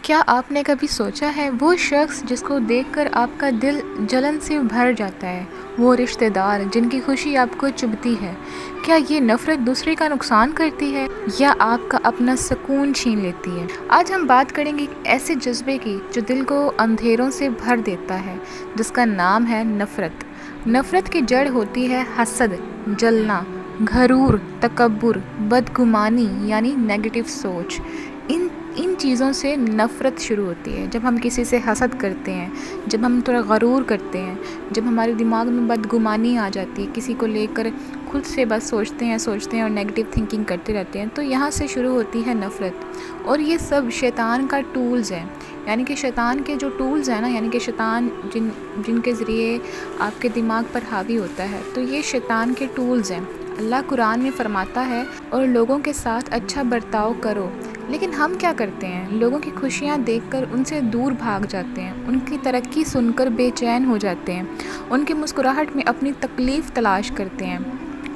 کیا آپ نے کبھی سوچا ہے وہ شخص جس کو دیکھ کر آپ کا دل جلن سے بھر جاتا ہے، وہ رشتہ دار جن کی خوشی آپ کو چبھتی ہے، کیا یہ نفرت دوسرے کا نقصان کرتی ہے یا آپ کا اپنا سکون چھین لیتی ہے؟ آج ہم بات کریں گے ایک ایسے جذبے کی جو دل کو اندھیروں سے بھر دیتا ہے، جس کا نام ہے نفرت۔ نفرت کی جڑ ہوتی ہے حسد، جلنا، غرور، تکبر، بدگمانی یعنی نیگیٹو سوچ۔ ان چیزوں سے نفرت شروع ہوتی ہے۔ جب ہم کسی سے حسد کرتے ہیں، جب ہم تھوڑا غرور کرتے ہیں، جب ہمارے دماغ میں بدگمانی آ جاتی ہے، کسی کو لے کر خود سے بس سوچتے ہیں اور نیگیٹو تھنکنگ کرتے رہتے ہیں، تو یہاں سے شروع ہوتی ہے نفرت۔ اور یہ سب شیطان کا ٹولز ہیں، یعنی کہ شیطان کے جو ٹولز ہیں نا، یعنی کہ شیطان جن کے ذریعے آپ کے دماغ پر حاوی ہوتا ہے، تو یہ شیطان کے ٹولز ہیں۔ اللہ قرآن میں فرماتا ہے اور لوگوں کے ساتھ اچھا برتاؤ کرو، لیکن ہم کیا کرتے ہیں؟ لوگوں کی خوشیاں دیکھ کر ان سے دور بھاگ جاتے ہیں، ان کی ترقی سن کر بے چین ہو جاتے ہیں، ان کی مسکراہٹ میں اپنی تکلیف تلاش کرتے ہیں۔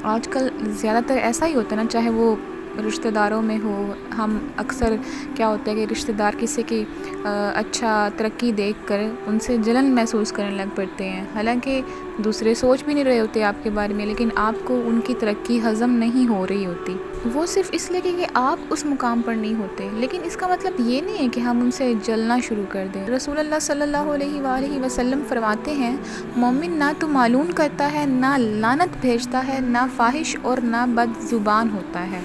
آج کل زیادہ تر ایسا ہی ہوتا ہے نا، چاہے وہ رشتہ داروں میں ہو، ہم اکثر کیا ہوتا ہے کہ رشتہ دار کسی کی اچھا ترقی دیکھ کر ان سے جلن محسوس کرنے لگ پڑتے ہیں، حالانکہ دوسرے سوچ بھی نہیں رہے ہوتے آپ کے بارے میں، لیکن آپ کو ان کی ترقی ہضم نہیں ہو رہی ہوتی، وہ صرف اس لیے کہ آپ اس مقام پر نہیں ہوتے۔ لیکن اس کا مطلب یہ نہیں ہے کہ ہم ان سے جلنا شروع کر دیں۔ رسول اللہ صلی اللہ علیہ وآلہ وسلم فرماتے ہیں، مومن نہ تو معلوم کرتا ہے، نہ لعنت بھیجتا ہے، نہ فاحش اور نہ بد زبان ہوتا ہے۔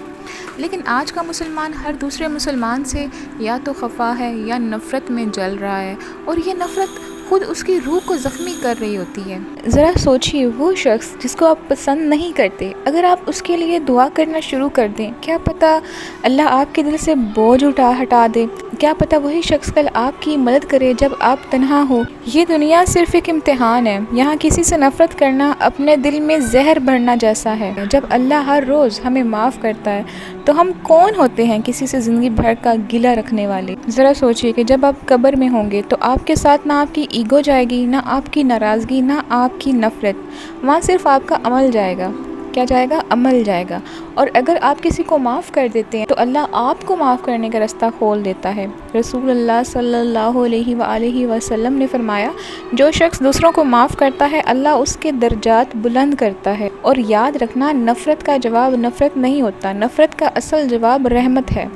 لیکن آج کا مسلمان ہر دوسرے مسلمان سے یا تو خفا ہے یا نفرت میں جل رہا ہے، اور یہ نفرت خود اس کی روح کو زخمی کر رہی ہوتی ہے۔ ذرا سوچیے، وہ شخص جس کو آپ پسند نہیں کرتے، اگر آپ اس کے لیے دعا کرنا شروع کر دیں، کیا پتہ اللہ آپ کے دل سے بوجھ ہٹا دے، کیا پتہ وہی شخص کل آپ کی مدد کرے جب آپ تنہا ہو۔ یہ دنیا صرف ایک امتحان ہے، یہاں کسی سے نفرت کرنا اپنے دل میں زہر بھرنا جیسا ہے۔ جب اللہ ہر روز ہمیں معاف کرتا ہے تو ہم کون ہوتے ہیں کسی سے زندگی بھر کا گلہ رکھنے والے؟ ذرا سوچیے کہ جب آپ قبر میں ہوں گے تو آپ کے ساتھ نہ آپ کی ایگو جائے گی، نہ آپ کی ناراضگی، نہ آپ کی نفرت، وہاں صرف آپ کا عمل جائے گا۔ کیا جائے گا؟ عمل جائے گا۔ اور اگر آپ کسی کو معاف کر دیتے ہیں تو اللہ آپ کو معاف کرنے کا رستہ کھول دیتا ہے۔ رسول اللہ صلی اللہ علیہ وآلہ وسلم نے فرمایا، جو شخص دوسروں کو معاف کرتا ہے اللہ اس کے درجات بلند کرتا ہے۔ اور یاد رکھنا، نفرت کا جواب نفرت نہیں ہوتا، نفرت کا اصل جواب رحمت ہے۔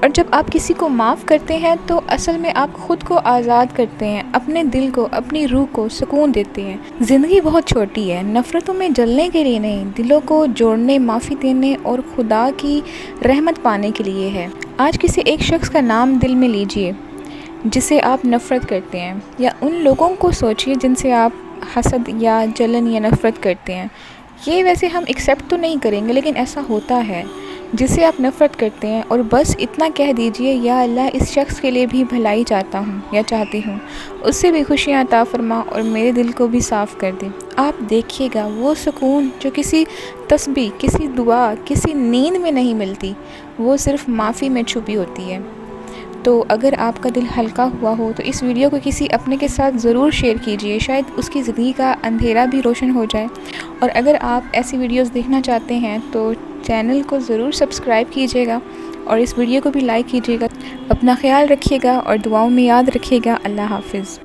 اور جب آپ کسی کو معاف کرتے ہیں تو اصل میں آپ خود کو آزاد کرتے ہیں، اپنے دل کو، اپنی روح کو سکون دیتے ہیں۔ زندگی بہت چھوٹی ہے، نفرتوں میں جلنے کے لیے نہیں، دلوں کو جوڑنے، معافی دینے اور خدا کی رحمت پانے کے لیے ہے۔ آج کسی ایک شخص کا نام دل میں لیجئے جسے آپ نفرت کرتے ہیں، یا ان لوگوں کو سوچئے جن سے آپ حسد یا جلن یا نفرت کرتے ہیں۔ یہ ویسے ہم ایکسیپٹ تو نہیں کریں گے، لیکن ایسا ہوتا ہے، جسے آپ نفرت کرتے ہیں، اور بس اتنا کہہ دیجئے، یا اللہ اس شخص کے لیے بھی بھلائی چاہتا ہوں یا چاہتی ہوں، اس سے بھی خوشیاں عطا فرما اور میرے دل کو بھی صاف کر دے۔ آپ دیکھیے گا وہ سکون جو کسی تسبیح، کسی دعا، کسی نیند میں نہیں ملتی، وہ صرف معافی میں چھپی ہوتی ہے۔ تو اگر آپ کا دل ہلکا ہوا ہو تو اس ویڈیو کو کسی اپنے کے ساتھ ضرور شیئر کیجئے، شاید اس کی زندگی کا اندھیرا بھی روشن ہو جائے۔ اور اگر آپ ایسی ویڈیوز دیکھنا چاہتے ہیں تو چینل کو ضرور سبسکرائب کیجئے گا اور اس ویڈیو کو بھی لائک کیجئے گا۔ اپنا خیال رکھیے گا اور دعاؤں میں یاد رکھیے گا۔ اللہ حافظ۔